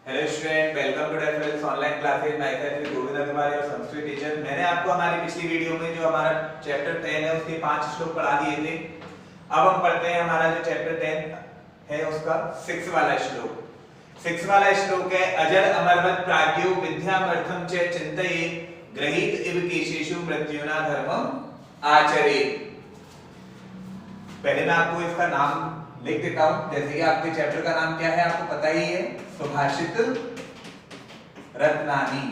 Hello student, welcome to definite online classes. मैं श्री गोविंद अग्रवाल और Sanskrit teacher. मैंने आपको हमारी पिछली वीडियो में जो हमारा चैप्टर 10 है उसके 5 श्लोक पढ़ा दिए थे। अब हम पढ़ते हैं हमारा जो चैप्टर 10 है उसका 6 वाला श्लोक। 6 वाला श्लोक है अजर अमरवत प्राज्ञो विद्यामर्थम च चिन्तयेत् गृहीत इव केशेषु मृत्युना धर्मम आचरेत्। पहले मैं आपको इसका नाम लिख देता हूं। जैसे कि आपके चैप्टर का नाम क्या है आपको पता ही है, सुभाषित रत्नानी।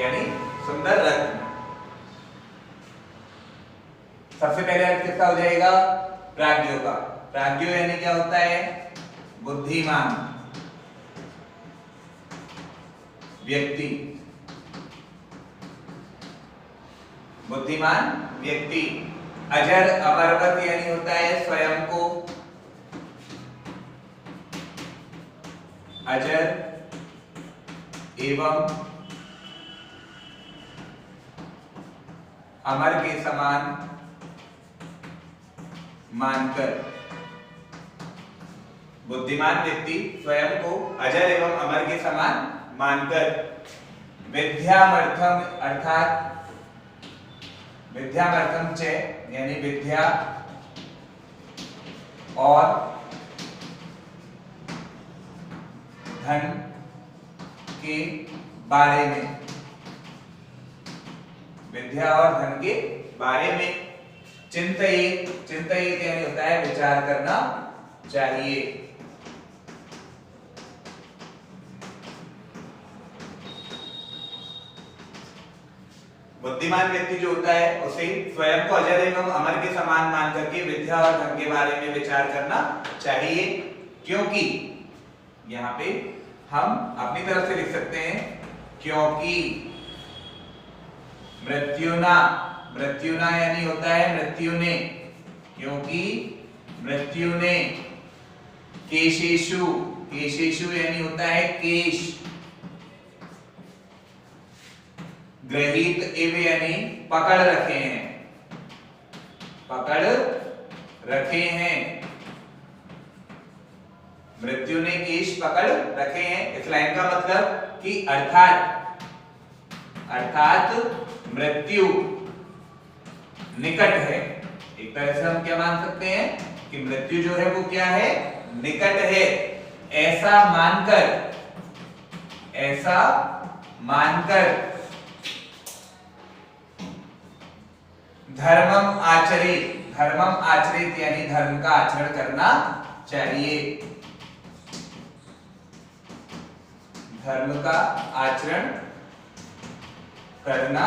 यानी सुंदर रत्न। सबसे पहले अर्थ किसका हो जाएगा? प्राज्ञो का। प्राज्ञो यानी क्या होता है? बुद्धिमान व्यक्ति। बुद्धिमान व्यक्ति। अजर अमरवत यानी होता है स्वयं को अजर एवं अमर के समान मानकर। बुद्धिमान व्यक्ति स्वयं को अजर एवं अमर के समान मानकर विद्यामर्थम अर्थात विद्यामर्थम च यानी विद्या और धन के बारे में। विद्या और धन के बारे में चिंतयेत्। चिंतयेत् यानी होता है विचार करना चाहिए। बुद्धिमान व्यक्ति जो होता है उसे स्वयं को अजर एवं अमर के समान मान करके विद्या और धन के बारे में विचार करना चाहिए। क्योंकि यहाँ पे हम अपनी तरफ से लिख सकते हैं क्योंकि मृत्युना। मृत्युना यानी होता है मृत्यु ने। क्योंकि मृत्यु ने केशेषु। केशेषु यानी होता है केश। गृहीत इव यानी पकड़ रखे हैं। पकड़ रखे हैं। मृत्यु ने केश पकड़ रखे हैं। इस लाइन का मतलब कि अर्थात मृत्यु निकट है। एक तरह से हम क्या मान सकते हैं कि मृत्यु जो है वो क्या है? निकट है। ऐसा मानकर धर्मम आचरित। धर्मम आचरित यानी धर्म का आचरण करना चाहिए। धर्म का आचरण करना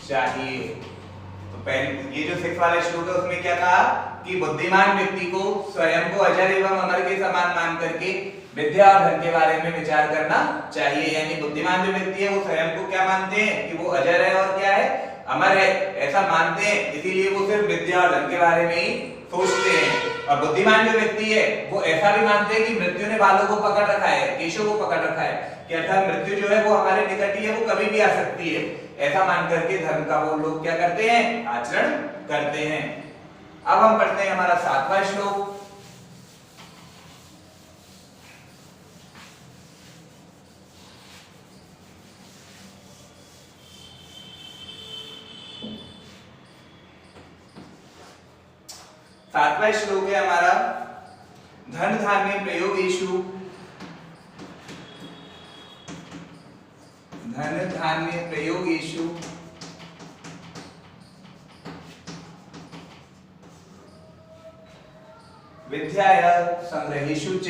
चाहिए। तो पहले ये जो 6 वाला श्लोक है उसमें क्या कहा कि बुद्धिमान व्यक्ति को स्वयं को अजर एवं अमर के समान मान करके विद्या और धन के बारे में विचार करना चाहिए। यानी बुद्धिमान जो व्यक्ति है वो स्वयं को क्या मानते हैं कि वो अजर है और क्या है? अमर है। ऐसा मानते हैं, इसीलिए वो सिर्फ विद्या और धन के बारे में ही सोचते हैं। और बुद्धिमान जो व्यक्ति है वो ऐसा भी मानते हैं कि मृत्यु ने बालों को पकड़ रखा है, केशों को पकड़ रखा है, कि अर्थात मृत्यु जो है वो हमारे निकट ही है, वो कभी भी आ सकती है। ऐसा मान करके धर्म का वो लोग क्या करते हैं? आचरण करते हैं। अब हम पढ़ते हैं हमारा 7वां श्लोक। सातवां श्लोक है हमारा धन धान्य प्रयोगेषु। धन धान्य प्रयोगेषु विद्याया संग्रहेषु च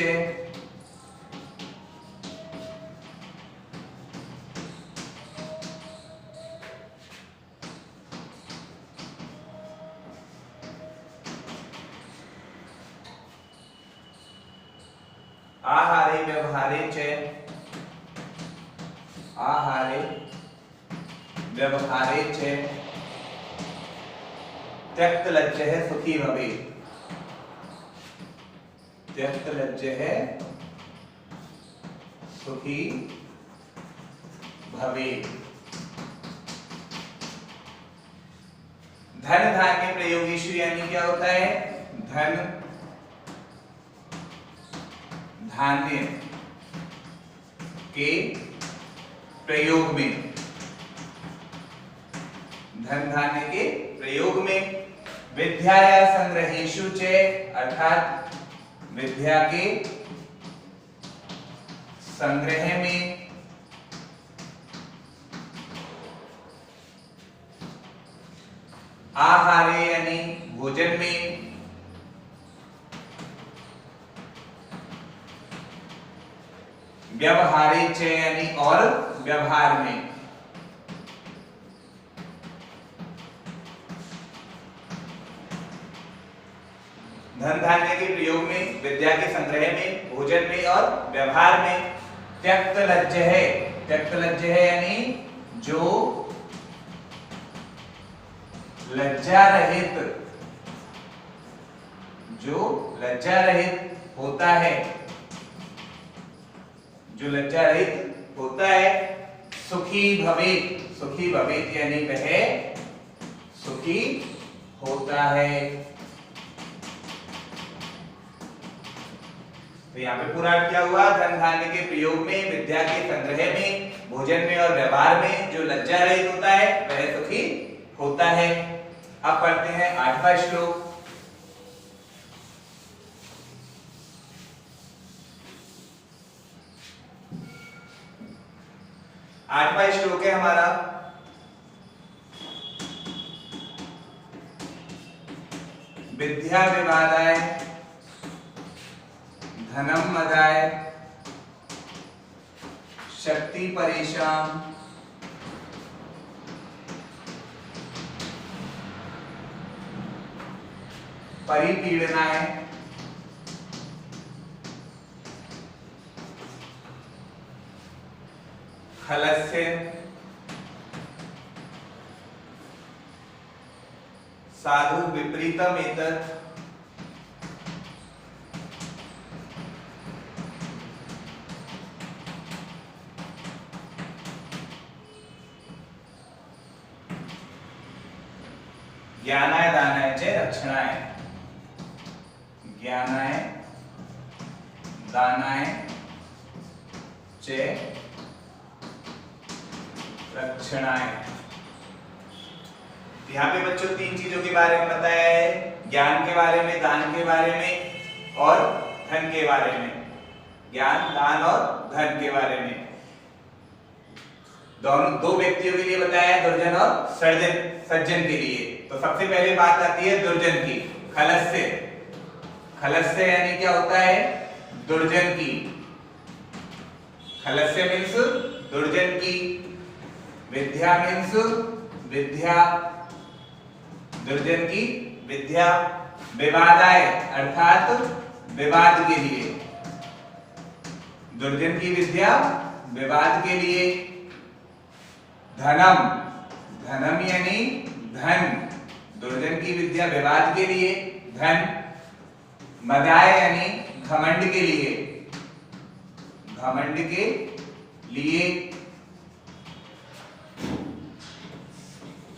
आहारे व्यवहारे च। आहारे व्यवहारे च त्यक्त लज्जः सुखी भवेत्। त्यक्त लज्जः सुखी भवेत्। धन धान्य प्रयोगेषु यानी क्या होता है? धन धान्य के प्रयोग में, धन धान्य के प्रयोग में, विद्या या संग्रहेषु च अर्थात विद्या के संग्रह में, आहारे यानी भोजन में, व्यवहारे च यानी और व्यवहार में, धन धान्य के प्रयोग में, विद्या के संग्रह में, भोजन में और व्यवहार में। त्यक्त लज्ज है, त्यक्त लज्ज है यानी जो लज्जा रहित, जो लज्जा रहित होता है, जो लज्जा रहित होता है। सुखी भवेत, सुखी भवेत यानी वह सुखी होता है। तो यहाँ पे पूरा क्या हुआ? धन धान्य के प्रयोग में, विद्या के संग्रह में, भोजन में और व्यवहार में जो लज्जा रहित होता है वह सुखी होता है। अब पढ़ते हैं 8वां श्लोक। आठवां श्लोक है हमारा। विद्या विवादाय धनम मदाय शक्ति परेशान परिपीड़नाय खलस्य साधु विपरीतम एतत् ज्ञानाय दानाय च रक्षणाय, ज्ञानाय दानाय च रक्षणाय। यहाँ पे बच्चों 3 चीजों के बारे में बताया है, ज्ञान के बारे में, दान के बारे में और धन के बारे में। ज्ञान, दान और धन के बारे में दोनों दो व्यक्तियों के लिए बताया है, दुर्जन और सज्जन के लिए। तो सबसे पहले बात आती है दुर्जन की, खलस्य। खलस्य यानी क्या होता है? दुर्जन की। खलस्य मीन्स दुर्जन की, विद्या मीन्स विद्या, दुर्जन की विद्या। विवादाय अर्थात विवाद के लिए, दुर्जन की विद्या विवाद के लिए। धनम, धनम यानी धन, दुर्जन की विद्या विवाद के लिए, धन। मदाय यानी घमंड के लिए, घमंड के लिए।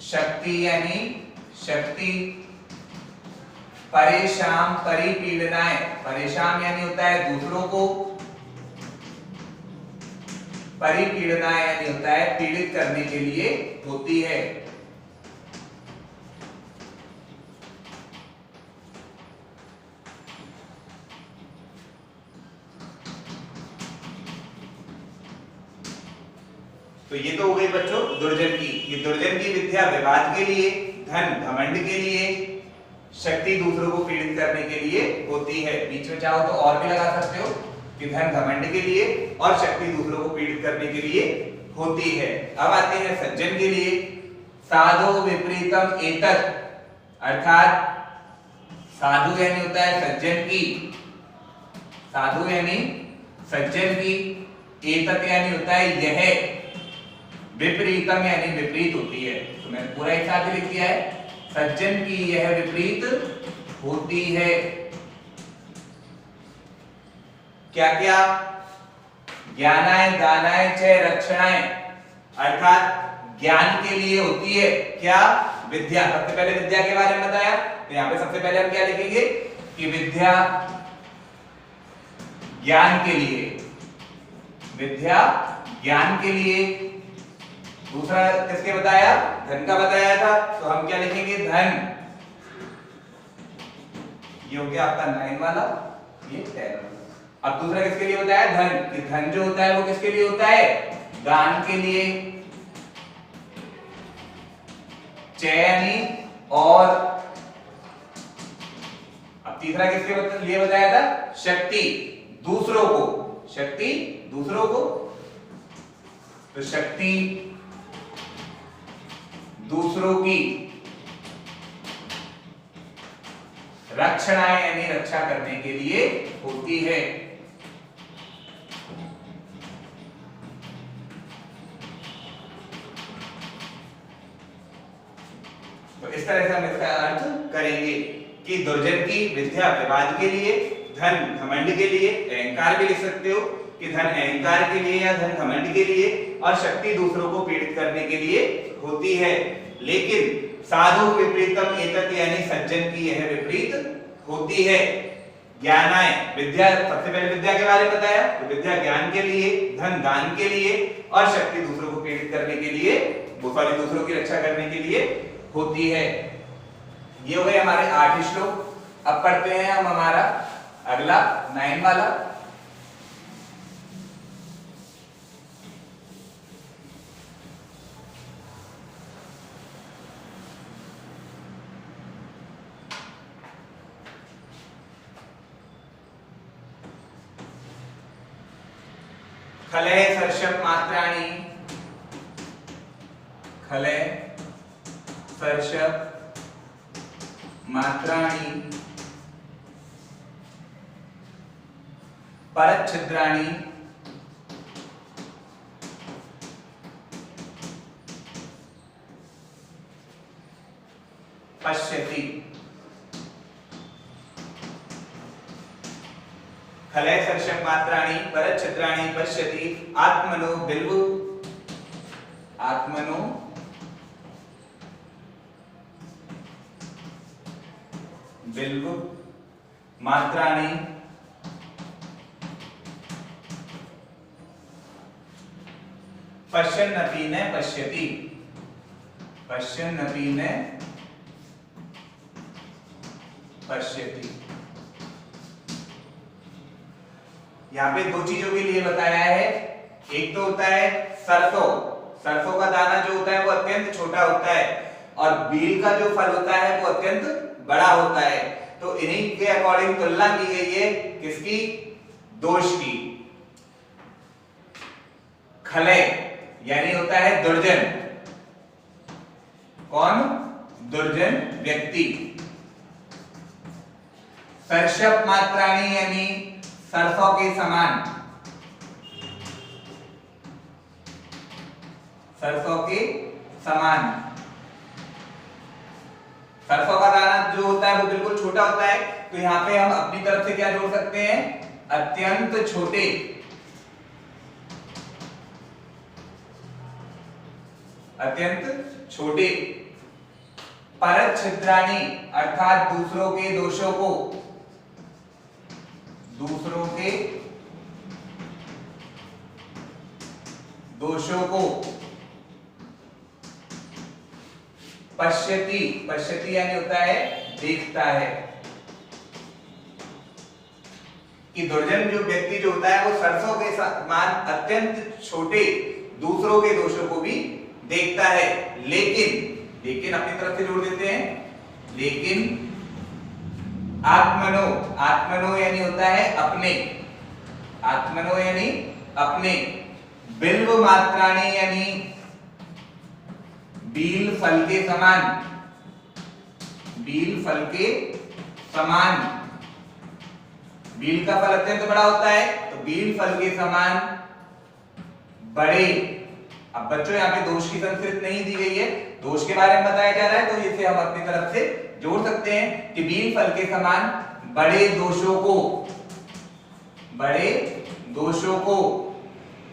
शक्ति यानी शक्ति। परेशान, परिपीड़नाय, परेशान यानी होता है दूसरों को, परिपीड़नाय यानी होता है पीड़ित करने के लिए होती है। तो ये तो हो गई बच्चों दुर्जन की। ये दुर्जन की विद्या विवाद के लिए, धन घमंड के लिए, शक्ति दूसरों को पीड़ित करने के लिए होती है। बीच में चाहो तो और भी लगा सकते हो कि धन घमंड के लिए और शक्ति दूसरों को पीड़ित करने के लिए होती है। अब आते हैं सज्जन के लिए। साधु विपरीतम एतत्, अर्थात साधु यानी होता है सज्जन की, साधु यानी सज्जन की, एतत् यानी होता है यह, विपरीतम यानी विपरीत होती है। तो मैंने पूरा एक साथ लिख दिया है, सज्जन की यह विपरीत होती है। क्या क्या? ज्ञानाय दानाय च रक्षणाय, अर्थात ज्ञान के लिए होती है। क्या? विद्या। सबसे पहले विद्या के बारे में बताया, तो यहाँ पे सबसे पहले हम क्या लिखेंगे कि विद्या ज्ञान के लिए, विद्या ज्ञान के लिए। दूसरा किसके बताया? धन का बताया था, तो हम क्या लिखेंगे? धन। ये हो गया आपका 9 वाला, ये 10 वाला। अब दूसरा किसके लिए बताया? धन। कि धन जो होता है वो किसके लिए होता है? दान के लिए। चयनी और अब तीसरा किसके लिए बताया था? शक्ति, दूसरों को। शक्ति दूसरों को, तो शक्ति दूसरों की रक्षणाएं यानी रक्षा करने के लिए होती है। तो इस तरह से हम इसका अर्थ करेंगे कि दुर्जन की विद्या विवाद के लिए, धन घमंड के लिए, अहंकार भी लिख सकते हो कि धन अहंकार के लिए या धन घमंड के लिए, और शक्ति दूसरों को पीड़ित करने के लिए होती है। लेकिन साधु विपरीतम एतत् यानी सज्जन की यह विपरीत होती है। ज्ञानाय, विद्या सबसे पहले विद्या के बारे में बताया, तो विद्या ज्ञान के लिए, धन दान के लिए, और शक्ति दूसरों को पीड़ित करने के लिए, दूसरों की रक्षा करने के लिए होती है। ये हो गए हमारे 8 श्लोक। अब पढ़ते हैं हम हमारा अगला 9 वाला। खलय सर्षप मात्राणि, खलय सर्षप मात्राणि परच्छिद्राणि पश्यति। खलय सर्षप मात्राणि परच्छिद्राणि पश्यति आत्मनो बिल्व, आत्मनो बिल्व मात्राणि पश्यन्नपि न पश्यति, पश्यन्नपि न पश्यति। यहाँ पे 2 चीजों के लिए बताया है। एक तो होता है सरसों, सरसों का दाना जो होता है वो अत्यंत छोटा होता है, और बील का जो फल होता है वो अत्यंत बड़ा होता है। तो इन्हीं के अकॉर्डिंग तुलना की गई है किसकी? दोष की। खलय यानी होता है दुर्जन। कौन? दुर्जन व्यक्ति। सर्षप मात्राणि यानी सरसों के समान, सरसों के समान। सरसों का दाना जो होता है वो बिल्कुल छोटा होता है, तो यहां पे हम अपनी तरफ से क्या जोड़ सकते हैं? अत्यंत छोटे। अत्यंत छोटे। परच्छिद्राणि अर्थात दूसरों के दोषों को, दूसरों के दोषों को पश्यति, पश्यति यानी होता है देखता है। कि दुर्जन जो व्यक्ति जो होता है वो सरसों के समान अत्यंत छोटे दूसरों के दोषों को भी देखता है। लेकिन अपनी तरफ से जोड़ देते हैं, लेकिन आत्मनो, आत्मनो यानी होता है अपने, आत्मनो यानी अपने, बिल्व मात्राणि यानी बील फल के समान, बील फल के समान। बील का फल अत्यंत बड़ा होता है, तो बील फल के समान बड़े। अब बच्चों यहाँ पे दोष की संस्कृत नहीं दी गई है, दोष के बारे में बताया जा रहा है, तो इसे हम अपनी तरफ से जोड़ सकते हैं कि बील फल के समान बड़े दोषों को, बड़े दोषों को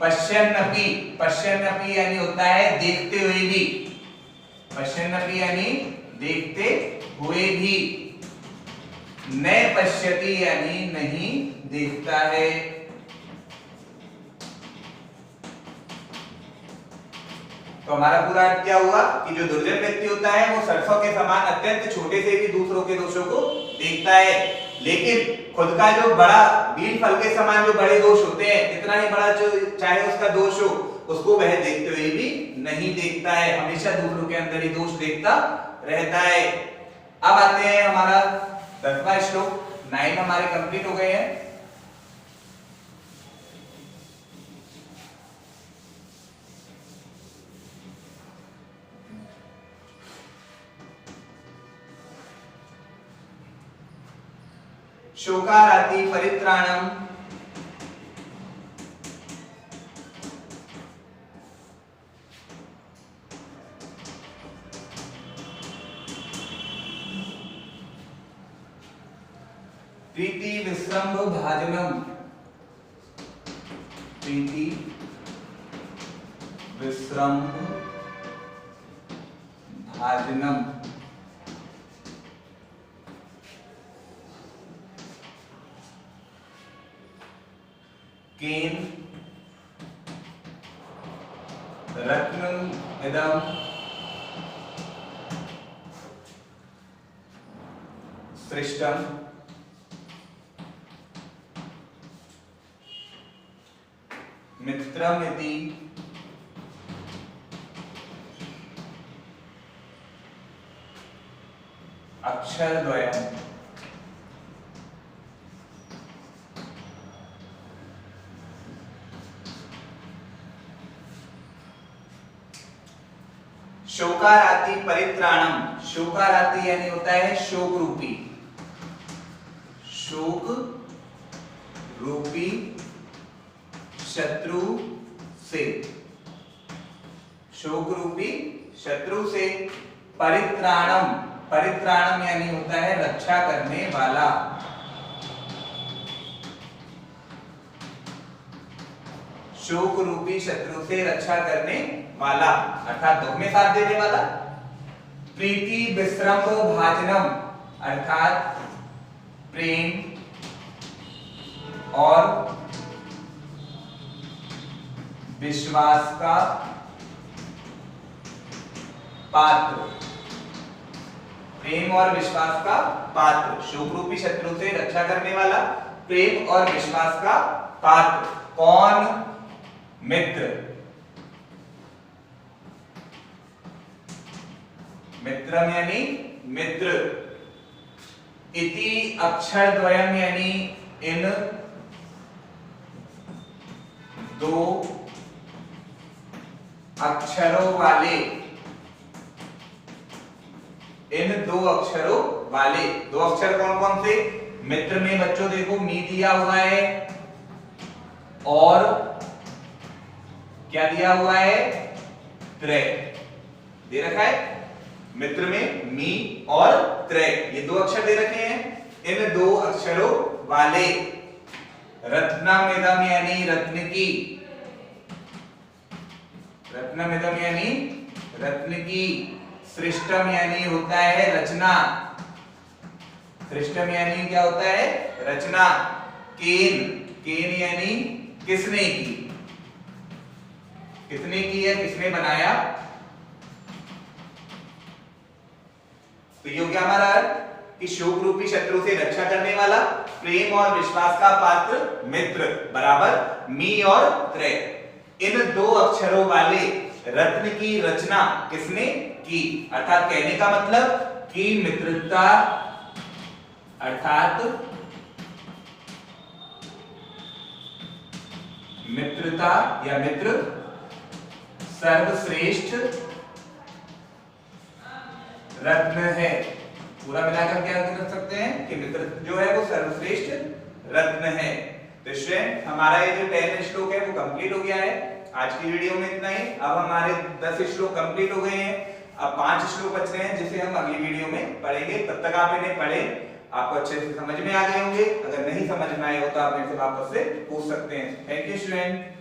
पश्यन्नपि, पश्यन्नपि यानी होता है देखते हुए भी, पश्यन्नपि यानी देखते हुए भी, न पश्यति यानी नहीं देखता है। तो हमारा पूरा अर्थ क्या हुआ कि जो दुर्जन व्यक्ति होता है वो सरसों के समान अत्यंत छोटे से भी दूसरों के दोषों को देखता है, लेकिन खुद का जो बड़ा बीज फल के समान जो बड़े दोष होते हैं, कितना ही बड़ा जो चाहे उसका दोष हो, उसको वह देखते हुए भी नहीं देखता है, हमेशा दूसरों के अंदर ही दोष देखता रहता है। अब आते हैं हमारा 10वां श्लोक। 9 हमारे कंप्लीट हो गए हैं। शोकाराति परित्राणम प्रीति विश्रम्भ भाजनम, प्रीति विश्रम्भ भाजनम, केन रत्नम इदम सृष्टम मित्रमिति अक्षरद्वयम्। शोकाराति परित्राणम, शोकाराति यानी होता है शोक रूपी, शोक रूपी शत्रु से, शोक रूपी शत्रु से, परित्राणम, परित्राणम यानी होता है रक्षा करने वाला, शोक रूपी शत्रु से रक्षा करने वाला अर्थात दुख में साथ देने वाला। प्रीति विश्रम्भ भाजनम अर्थात प्रेम और विश्वास का पात्र, प्रेम और विश्वास का पात्र, शोक रूपी शत्रु से रक्षा करने वाला, प्रेम और विश्वास का पात्र। कौन? मित्र, मित्रम यानी मित्र, इति अक्षरद्वयम यानी इन दो अक्षरों वाले, इन दो अक्षरों वाले, दो अक्षर कौन कौन से? मित्र में बच्चों देखो मी दिया हुआ है और क्या दिया हुआ है? त्रय दे रखा है। मित्र में मी और त्रय ये दो अक्षर दे रखे हैं। इन दो अक्षरों वाले रत्नमिदम यानी रत्न की, रत्नमिदम यानी रत्न की, सृष्टम यानी होता है रचना, सृष्टम यानी क्या होता है? रचना। केन, केन यानी किसने की, किसने की है, किसने बनाया। तो ये हो गया हमारा कि शोक रूपी शत्रु से रक्षा करने वाला, प्रेम और विश्वास का पात्र मित्र बराबर मी और त्रय। इन दो अक्षरों वाले रत्न की रचना किसने की, अर्थात कहने का मतलब कि मित्रता अर्थात मित्रता या मित्र सर्वश्रेष्ठ रत्न है। पूरा मिलाकर क्या कर सकते हैं कि मित्र जो है वो सर्वश्रेष्ठ रत्न है। तो स्टूडेंट हमारा ये जो 10 श्लोक है वो कंप्लीट हो गया है। आज की वीडियो में इतना ही। अब हमारे 10 श्लोक कंप्लीट हो गए हैं। अब 5 श्लोक बच रहे हैं जिसे हम अगली वीडियो में पढ़ेंगे। तब तक आप इन्हें पढ़ें, आपको अच्छे से समझ में आ गए होंगे। अगर नहीं समझ में आए हो तो आप इनसे वापस से पूछ सकते हैं। Thank you student.